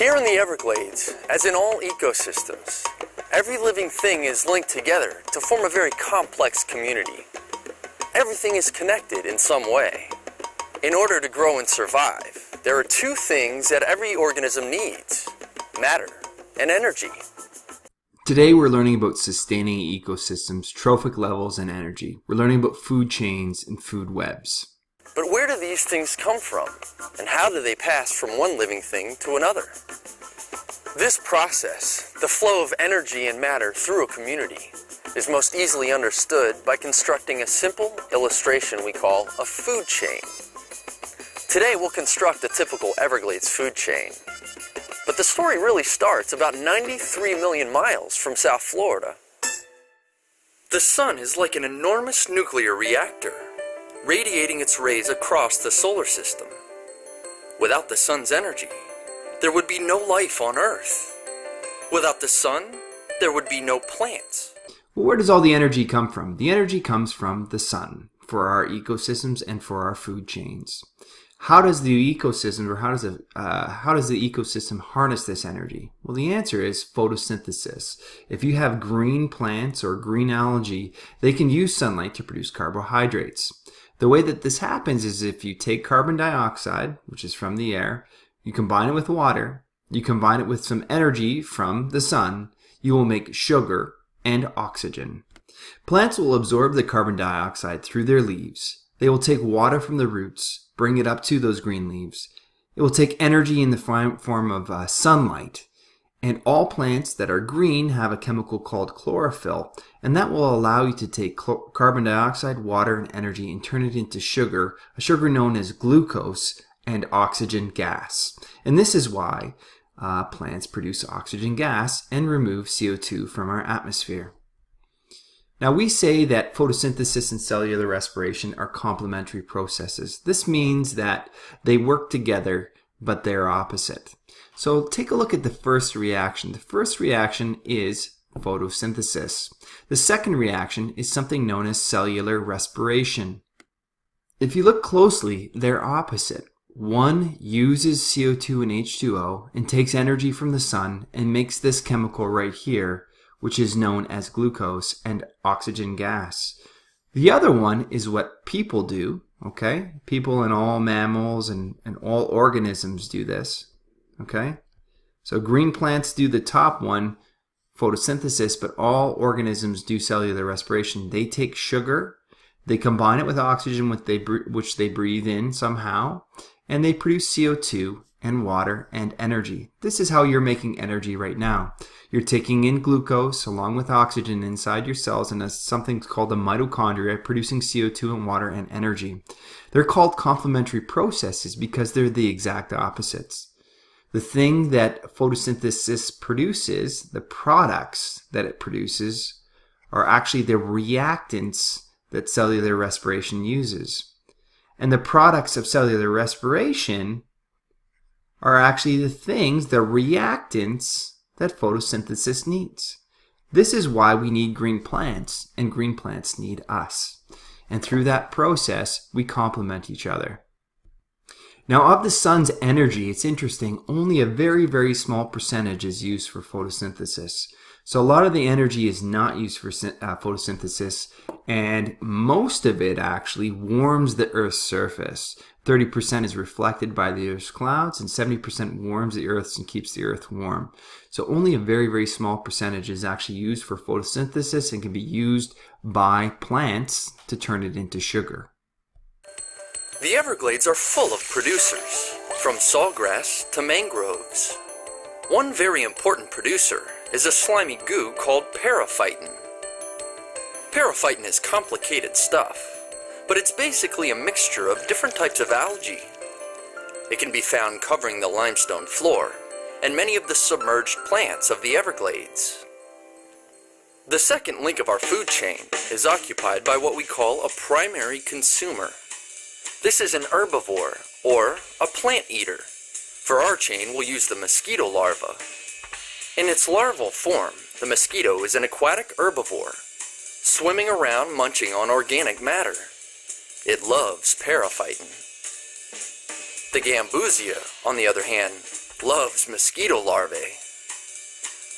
Here in the Everglades, as in all ecosystems, every living thing is linked together to form a very complex community. Everything is connected in some way. In order to grow and survive, there are two things that every organism needs: matter and energy. Today we're learning about sustaining ecosystems, trophic levels, and energy. We're learning about food chains and food webs. But where do these things come from? And how do they pass from one living thing to another? This process, the flow of energy and matter through a community, is most easily understood by constructing a simple illustration we call a food chain. Today we'll construct a typical Everglades food chain. But the story really starts about 93 million miles from South Florida. The sun is like an enormous nuclear reactor, radiating its rays across the solar system. Without the sun's energy, there would be no life on Earth. Without the sun, there would be no plants. Well, where does all the energy come from? The energy comes from the sun for our ecosystems and for our food chains. How does the ecosystem, or how does the ecosystem harness this energy? Well, the answer is photosynthesis. If you have green plants or green algae, they can use sunlight to produce carbohydrates. The way that this happens is if you take carbon dioxide, which is from the air, you combine it with water, you combine it with some energy from the sun, you will make sugar and oxygen. Plants will absorb the carbon dioxide through their leaves. They will take water from the roots, bring it up to those green leaves. It will take energy in the form of sunlight. And all plants that are green have a chemical called chlorophyll, and that will allow you to take carbon dioxide, water, and energy and turn it into sugar, a sugar known as glucose, and oxygen gas. And this is why plants produce oxygen gas and remove CO2 from our atmosphere. Now, we say that photosynthesis and cellular respiration are complementary processes. This means that they work together, but they're opposite. So take a look at the first reaction. The first reaction is photosynthesis. The second reaction is something known as cellular respiration. If you look closely, they're opposite. One uses CO2 and H2O and takes energy from the sun and makes this chemical right here, which is known as glucose and oxygen gas. The other one is what people do, okay? People and all mammals and all organisms do this, okay? So green plants do the top one, photosynthesis, but all organisms do cellular respiration. They take sugar, they combine it with oxygen, which they breathe in somehow, and they produce CO2 and water and energy. This is how you're making energy right now. You're taking in glucose along with oxygen inside your cells, and that's something called the mitochondria, producing CO2 and water and energy. They're called complementary processes because they're the exact opposites. The thing that photosynthesis produces, the products that it produces, are actually the reactants that cellular respiration uses. And the products of cellular respiration are actually the things, the reactants that photosynthesis needs. This is why we need green plants, and green plants need us. And through that process, we complement each other. Now, of the sun's energy, it's interesting, only a very, very small percentage is used for photosynthesis. So a lot of the energy is not used for photosynthesis, and most of it actually warms the Earth's surface. 30% is reflected by the Earth's clouds, and 70% warms the Earth and keeps the Earth warm. So only a very, very small percentage is actually used for photosynthesis and can be used by plants to turn it into sugar. The Everglades are full of producers, from sawgrass to mangroves. One very important producer is a slimy goo called periphyton. Periphyton is complicated stuff, but it's basically a mixture of different types of algae. It can be found covering the limestone floor and many of the submerged plants of the Everglades. The second link of our food chain is occupied by what we call a primary consumer. This is an herbivore, or a plant eater. For our chain, we'll use the mosquito larva. In its larval form, the mosquito is an aquatic herbivore, swimming around munching on organic matter. It loves periphyton. The gambusia, on the other hand, loves mosquito larvae.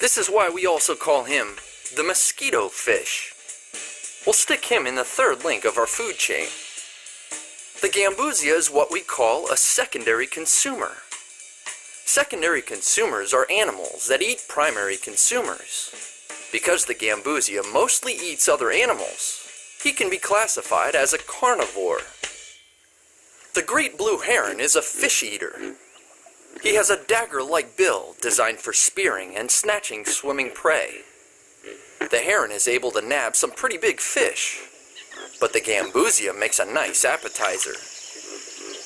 This is why we also call him the mosquito fish. We'll stick him in the third link of our food chain. The gambusia is what we call a secondary consumer. Secondary consumers are animals that eat primary consumers. Because the gambusia mostly eats other animals, he can be classified as a carnivore. The great blue heron is a fish eater. He has a dagger-like bill designed for spearing and snatching swimming prey. The heron is able to nab some pretty big fish, but the gambusia makes a nice appetizer.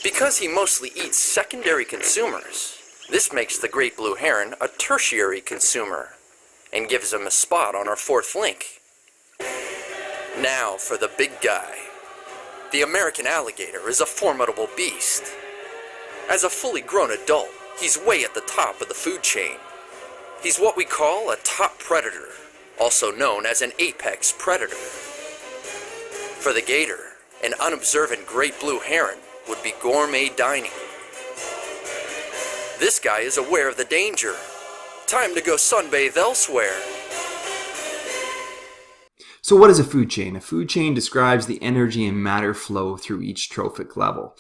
Because he mostly eats secondary consumers, this makes the great blue heron a tertiary consumer and gives him a spot on our fourth link. Now for the big guy. The American alligator is a formidable beast. As a fully grown adult, he's way at the top of the food chain. He's what we call a top predator, also known as an apex predator. For the gator, an unobservant great blue heron would be gourmet dining. This guy is aware of the danger. Time to go sunbathe elsewhere. So what is a food chain? A food chain describes the energy and matter flow through each trophic level.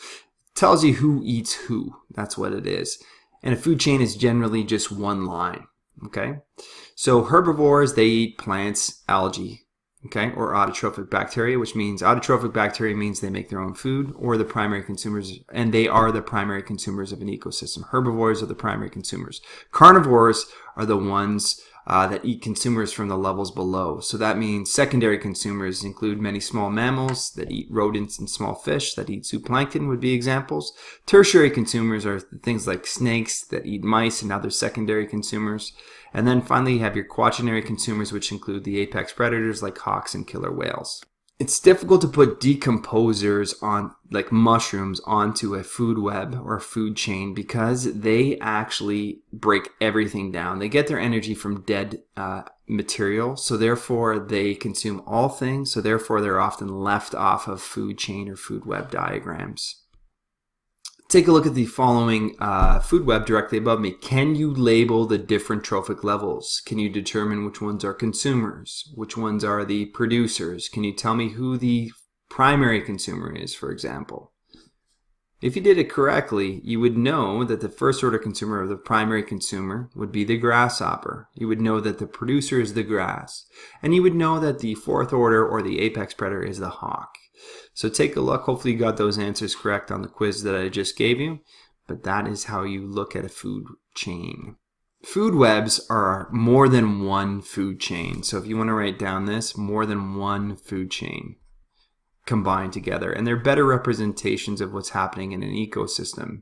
It tells you who eats who. That's what it is. And a food chain is generally just one line. Okay? So herbivores, they eat plants, algae, okay, or autotrophic bacteria, which means autotrophic bacteria means they make their own food, or the primary consumers, and they are the primary consumers of an ecosystem. Herbivores are the primary consumers. Carnivores are the ones that eat consumers from the levels below. So that means secondary consumers include many small mammals that eat rodents and small fish that eat zooplankton would be examples. Tertiary consumers are things like snakes that eat mice and other secondary consumers. And then finally you have your quaternary consumers, which include the apex predators like hawks and killer whales. It's difficult to put decomposers on, like mushrooms, onto a food web or a food chain because they actually break everything down. They get their energy from dead material, so therefore they consume all things, so therefore they're often left off of food chain or food web diagrams. Take a look at the following food web directly above me. Can you label the different trophic levels? Can you determine which ones are consumers? Which ones are the producers? Can you tell me who the primary consumer is, for example? If you did it correctly, you would know that the first order consumer or the primary consumer would be the grasshopper. You would know that the producer is the grass. And you would know that the fourth order or the apex predator is the hawk. So take a look. Hopefully you got those answers correct on the quiz that I just gave you. But that is how you look at a food chain. Food webs are more than one food chain. So if you want to write down this, more than one food chain combined together. And they're better representations of what's happening in an ecosystem.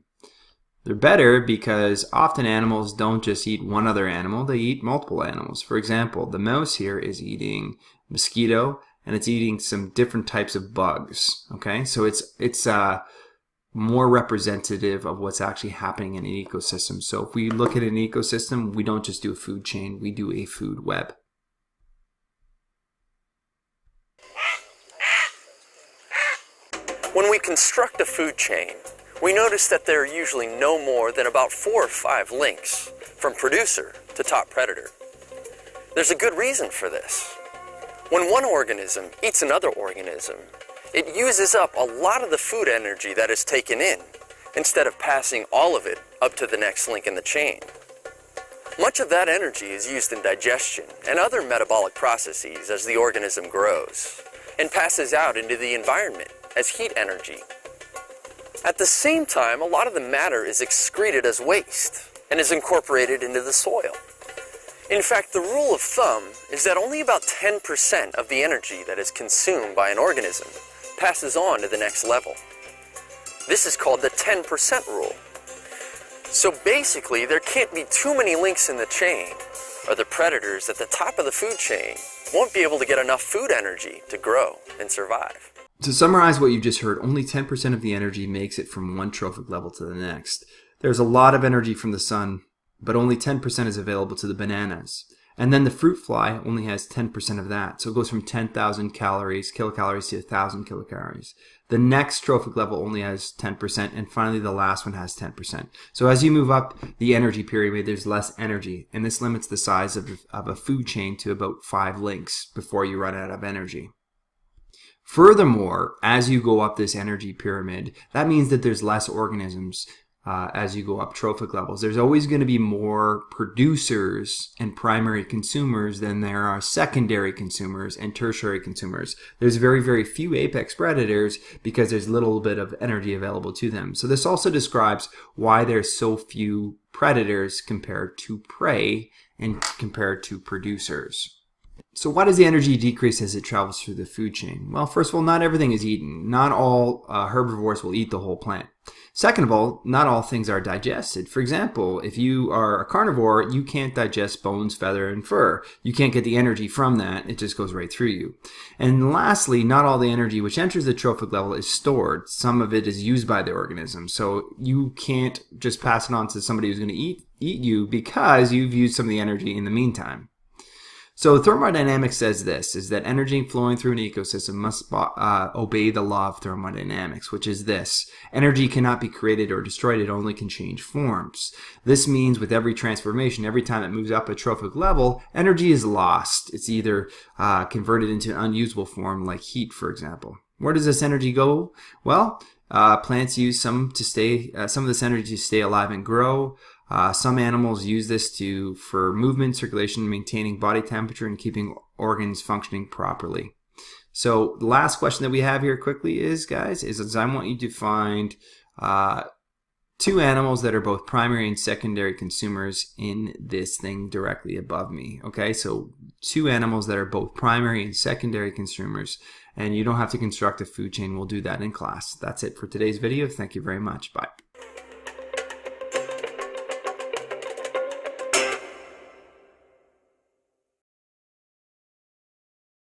They're better because often animals don't just eat one other animal, they eat multiple animals. For example, the mouse here is eating mosquito and it's eating some different types of bugs. Okay, so it's more representative of what's actually happening in an ecosystem. So if we look at an ecosystem, we don't just do a food chain, we do a food web. When we construct a food chain, we notice that there are usually no more than about 4 or 5 links from producer to top predator. There's a good reason for this. When one organism eats another organism, it uses up a lot of the food energy that is taken in, instead of passing all of it up to the next link in the chain. Much of that energy is used in digestion and other metabolic processes as the organism grows, and passes out into the environment as heat energy. At the same time, a lot of the matter is excreted as waste and is incorporated into the soil. In fact, the rule of thumb is that only about 10% of the energy that is consumed by an organism passes on to the next level. This is called the 10% rule. So basically, there can't be too many links in the chain, or the predators at the top of the food chain won't be able to get enough food energy to grow and survive. To summarize what you've just heard, only 10% of the energy makes it from one trophic level to the next. There's a lot of energy from the sun, but only 10% is available to the bananas. And then the fruit fly only has 10% of that. So it goes from 10,000 kilocalories to 1,000 kilocalories. The next trophic level only has 10%, and finally the last one has 10%. So as you move up the energy pyramid, there's less energy, and this limits the size of a food chain to about 5 links before you run out of energy. Furthermore, as you go up this energy pyramid, that means that there's less organisms as you go up trophic levels. There's always going to be more producers and primary consumers than there are secondary consumers and tertiary consumers. There's very, very few apex predators because there's little bit of energy available to them. So this also describes why there's so few predators compared to prey and compared to producers. So why does the energy decrease as it travels through the food chain? Well, first of all, not everything is eaten. Not all herbivores will eat the whole plant. Second of all, not all things are digested. For example, if you are a carnivore, you can't digest bones, feather, and fur. You can't get the energy from that. It just goes right through you. And lastly, not all the energy which enters the trophic level is stored. Some of it is used by the organism. So you can't just pass it on to somebody who's going to eat you because you've used some of the energy in the meantime. So thermodynamics says this, is that energy flowing through an ecosystem must obey the law of thermodynamics, which is this: energy cannot be created or destroyed, it only can change forms. This means with every transformation, every time it moves up a trophic level, energy is lost. It's either converted into an unusable form, like heat, for example. Where does this energy go? Well, plants use some of this energy to stay alive and grow. Some animals use this for movement, circulation, maintaining body temperature, and keeping organs functioning properly. So the last question that we have here quickly is, guys, I want you to find 2 animals that are both primary and secondary consumers in this thing directly above me. Okay, so 2 animals that are both primary and secondary consumers, and you don't have to construct a food chain. We'll do that in class. That's it for today's video. Thank you very much. Bye.